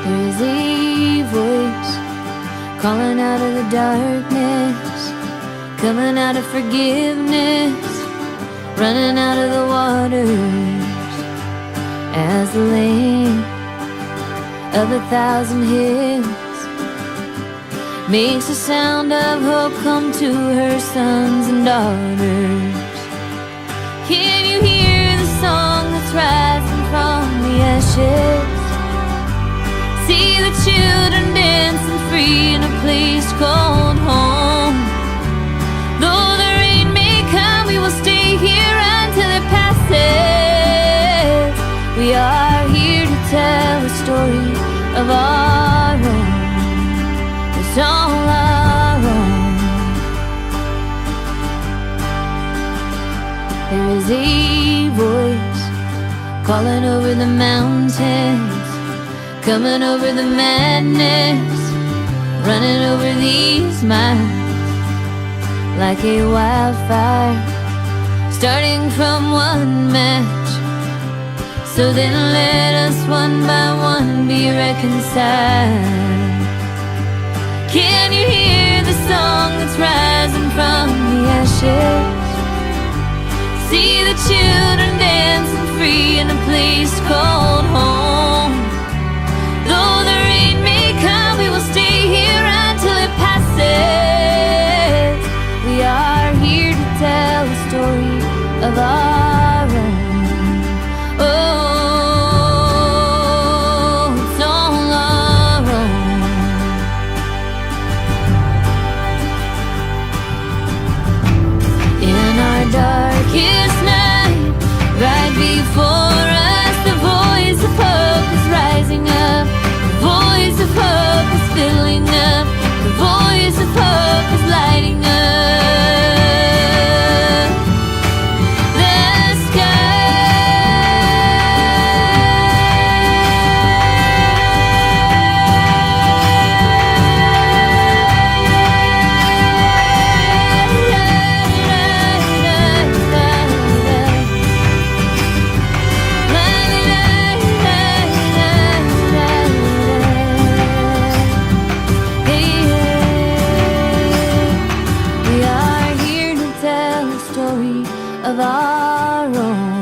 There is a voice calling out of the darkness, coming out of forgiveness, running out of the waters, as the Lamb of 1,000 hills makes the sound of hope come to her sons and daughters. Can you hear the song that's rising from the ashes? See the children dancing free in a place called home. Though the rain may come, we will stay here until it passes. We are here to tell a story of our own. It's all our own. There is a voice calling over the mountains, coming over the madness, running over these miles like a wildfire, starting from one match. So then let us one by one be reconciled. Can you hear the song that's rising from the ashes? See the children dancing free in a place called home. Though the rain may come, we will stay here until it passes. We are here to tell the story of our own. Oh, it's all our own. In our darkest night, right before us, the voice of hope is rising up. The voice of hope is filling up. The voice of hope is lighting up the of our own.